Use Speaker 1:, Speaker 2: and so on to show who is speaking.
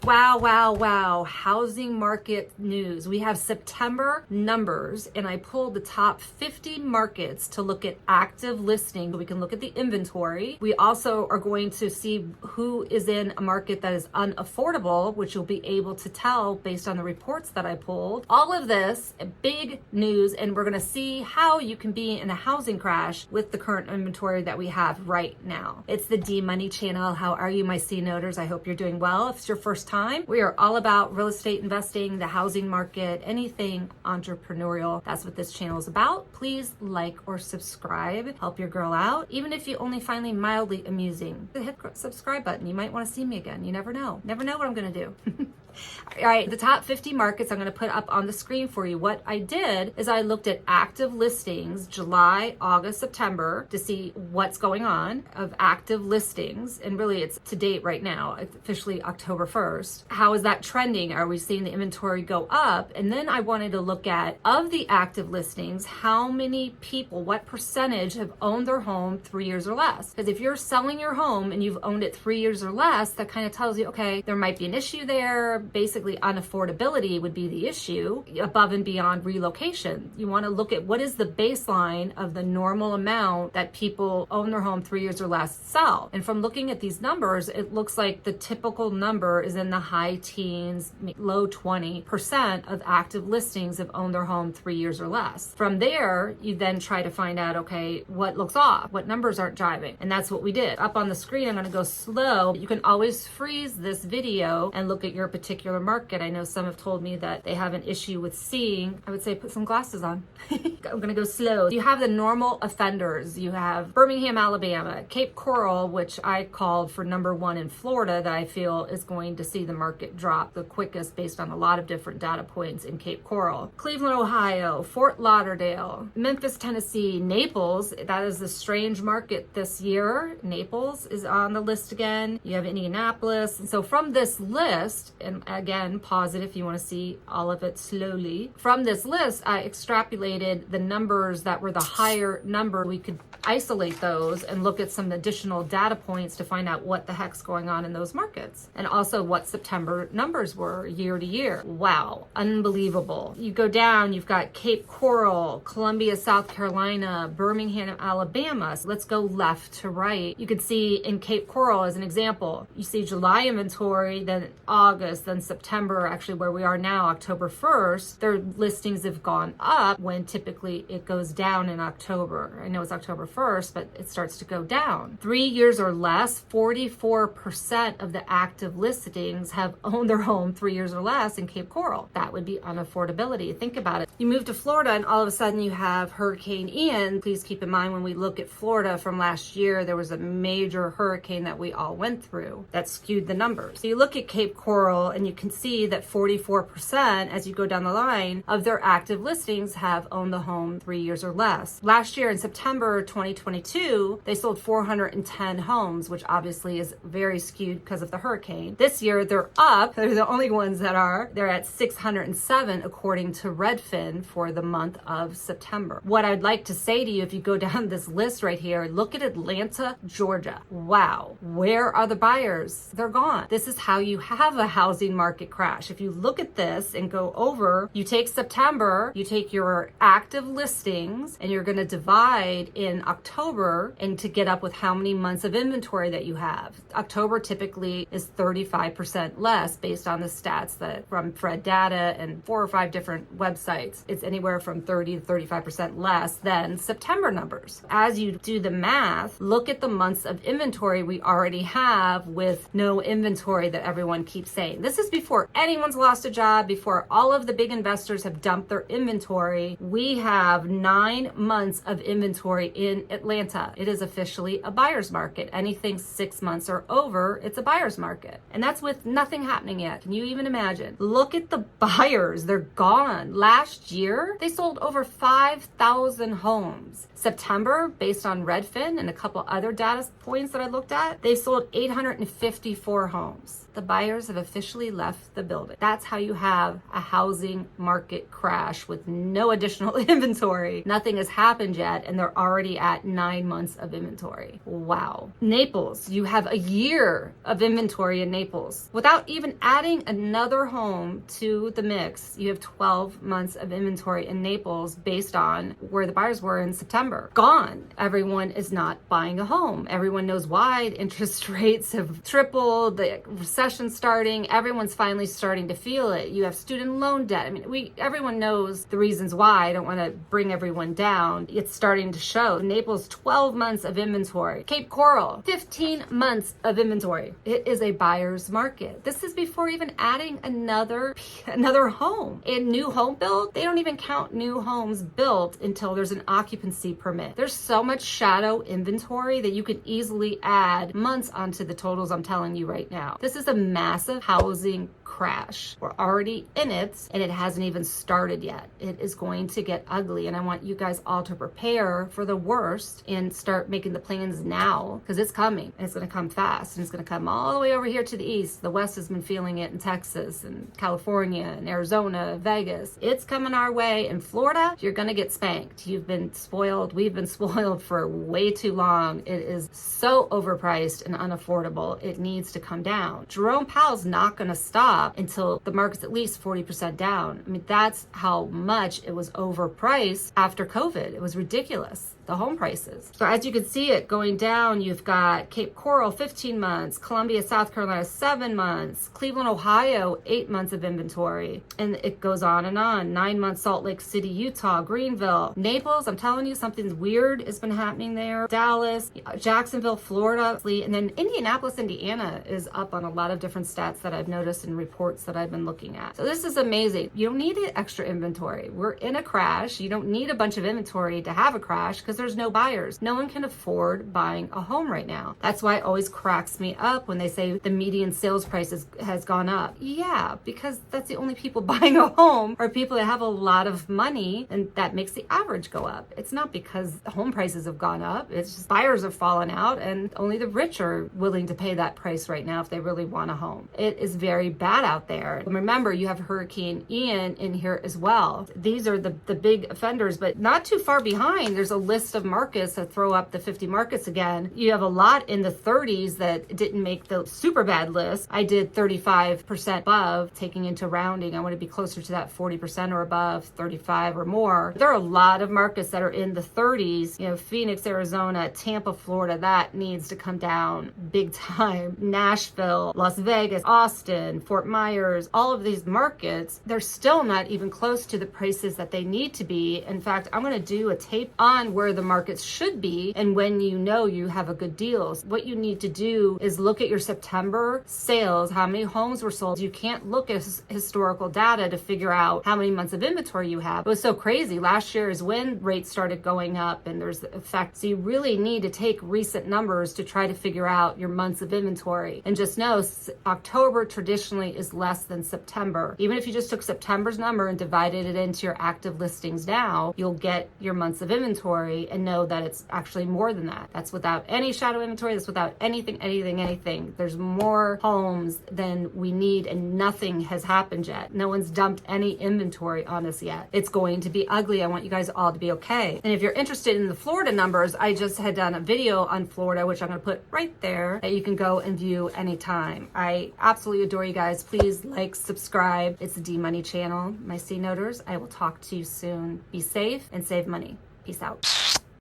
Speaker 1: Wow. Housing market news. We have September numbers, and I pulled the top 50 markets to look at active listings. We can look at the inventory. We also are going to see who is in a market that is unaffordable, which you'll be able to tell based on the reports that I pulled. All of this, big news, and we're going to see how you can be in a housing crash with the current inventory that we have right now. It's the D Money channel. How are you, my C-noters? I hope you're doing well. If it's your first time, we are all about real estate investing, the housing market, anything entrepreneurial. That's what this channel is about. Please like or subscribe. Help your girl out. Even if you only find me mildly amusing, hit the subscribe button. You might want to see me again. You never know. Never know what I'm going to do. All right, the top 50 markets I'm going to put up on the screen for you. What I did is I looked at active listings, July, August, September, to see what's going on of active listings. And really it's to date right now, officially October 1st. How is that trending? Are we seeing the inventory go up? And then I wanted to look at, of the active listings, how many people, what percentage have owned their home 3 years or less? Because if you're selling your home and you've owned it 3 years or less, that kind of tells you, okay, there might be an issue there. Basically, unaffordability would be the issue above and beyond relocation. You want to look at what is the baseline of the normal amount that people own their home 3 years or less sell. And from looking at these numbers, it looks like the typical number is in the high teens, low 20% of active listings have owned their home 3 years or less. From there, you then try to find out, okay, what looks off? What numbers aren't driving? And that's what we did. Up on the screen, I'm going to go slow. You can always freeze this video and look at your particular market. I know some have told me that they have an issue with seeing. I would say put some glasses on. I'm going to go slow. You have the normal offenders. You have Birmingham, Alabama, Cape Coral, which I called for number one in Florida, that I feel is going to see the market drop the quickest based on a lot of different data points in Cape Coral. Cleveland, Ohio, Fort Lauderdale, Memphis, Tennessee, Naples. That is the strange market this year. Naples is on the list again. You have Indianapolis. And so from this list, and again, pause it if you want to see all of it slowly. From this list, I extrapolated the numbers that were the higher number. We could isolate those and look at some additional data points to find out what the heck's going on in those markets. And also what September numbers were year to year. Wow, unbelievable. You go down, you've got Cape Coral, Columbia, South Carolina, Birmingham, Alabama. So let's go left to right. You can see in Cape Coral as an example, you see July inventory, then August, then September, actually where we are now, October 1st, their listings have gone up when typically it goes down in October. I know it's October 1st, but it starts to go down. 3 years or less, 44% of the active listings have owned their home 3 years or less in Cape Coral. That would be unaffordability. Think about it. You move to Florida and all of a sudden you have Hurricane Ian. Please keep in mind when we look at Florida from last year, there was a major hurricane that we all went through that skewed the numbers. So you look at Cape Coral and you can see that 44%, as you go down the line, of their active listings have owned the home 3 years or less. Last year in September 2022, they sold 410 homes, which obviously is very skewed because of the hurricane. This year they're up. They're the only ones that are. They're at 607 according to Redfin for the month of September. What I'd like to say to you, if you go down this list right here, look at Atlanta, Georgia. Wow. Where are the buyers? They're gone. This is how you have a housing market crash. If you look at this and go over, you take September, you take your active listings, and you're going to divide in October and to get up with how many months of inventory that you have. October typically is 35% less based on the stats that from Fred Data and 4 or 5 different websites. It's anywhere from 30 to 35% less than September numbers. As you do the math, look at the months of inventory we already have with no inventory that everyone keeps saying. This is before anyone's lost a job, before all of the big investors have dumped their inventory. We have 9 months of inventory in Atlanta. It is officially a buyer's market. Anything 6 months or over, it's a buyer's market. And that's with nothing happening yet. Can you even imagine? Look at the buyers. They're gone. Last year, they sold over 5,000 homes. September, based on Redfin and a couple other data points that I looked at, they sold 854 homes. The buyers have officially actually left the building. That's how you have a housing market crash with no additional inventory. Nothing has happened yet, and they're already at 9 months of inventory. Wow. Naples, you have a year of inventory in Naples. Without even adding another home to the mix, you have 12 months of inventory in Naples based on where the buyers were in September. Gone. Everyone is not buying a home. Everyone knows why. Interest rates have tripled, the recession starting, everyone's finally starting to feel it. You have student loan debt. I mean, everyone knows the reasons why. I don't want to bring everyone down. It's starting to show. Naples, 12 months of inventory. Cape Coral, 15 months of inventory. It is a buyer's market. This is before even adding another home. In new home build, they don't even count new homes built until there's an occupancy permit. There's so much shadow inventory that you can easily add months onto the totals I'm telling you right now. This is a massive housing crash. We're already in it, and it hasn't even started yet. It is going to get ugly, and I want you guys all to prepare for the worst and start making the plans now, because it's coming, and it's going to come fast, and it's going to come all the way over here to the east. The west has been feeling it in Texas and California and Arizona, Vegas. It's coming our way. In Florida, you're going to get spanked. You've been spoiled. We've been spoiled for way too long. It is so overpriced and unaffordable. It needs to come down. Jerome Powell's not going to stop until the market's at least 40% down. I mean, that's how much it was overpriced after COVID. It was ridiculous, the home prices. So as you can see it going down, you've got Cape Coral, 15 months, Columbia, South Carolina, 7 months, Cleveland, Ohio, 8 months of inventory. And it goes on and on. 9 months, Salt Lake City, Utah, Greenville, Naples. I'm telling you, something weird has been happening there. Dallas, Jacksonville, Florida, and then Indianapolis, Indiana is up on a lot of different stats that I've noticed in reports that I've been looking at. So this is amazing. You don't need extra inventory. We're in a crash. You don't need a bunch of inventory to have a crash because there's no buyers. No one can afford buying a home right now. That's why it always cracks me up when they say the median sales price has gone up. Yeah, because that's the only people buying a home are people that have a lot of money, and that makes the average go up. It's not because home prices have gone up. It's just buyers have fallen out, and only the rich are willing to pay that price right now if they really want a home. It is very bad out there. And remember, you have Hurricane Ian in here as well. These are the big offenders, but not too far behind, there's a list of markets that throw up the 50 markets again. You have a lot in the 30s that didn't make the super bad list. I did 35% above, taking into rounding. I want to be closer to that 40% or above, 35 or more. There are a lot of markets that are in the 30s. You know, Phoenix, Arizona, Tampa, Florida, that needs to come down big time. Nashville, Las Vegas, Austin, Fort Myers, all of these markets, they're still not even close to the prices that they need to be. In fact, I'm going to do a tape on where the markets should be and when you know you have a good deal. What you need to do is look at your September sales, how many homes were sold. You can't look at historical data to figure out how many months of inventory you have. It was so crazy. Last year is when rates started going up and there's the effect. So you really need to take recent numbers to try to figure out your months of inventory. And just know October traditionally is less than September. Even if you just took September's number and divided it into your active listings now, you'll get your months of inventory and know that it's actually more than that. That's without any shadow inventory. That's without anything. There's more homes than we need and nothing has happened yet. No one's dumped any inventory on us yet. It's going to be ugly. I want you guys all to be okay. And if you're interested in the Florida numbers, I just had done a video on Florida, which I'm going to put right there, that you can go and view anytime. I absolutely adore you guys. Please like, subscribe. It's the D Money channel. My C Noters, I will talk to you soon. Be safe and save money. Peace out.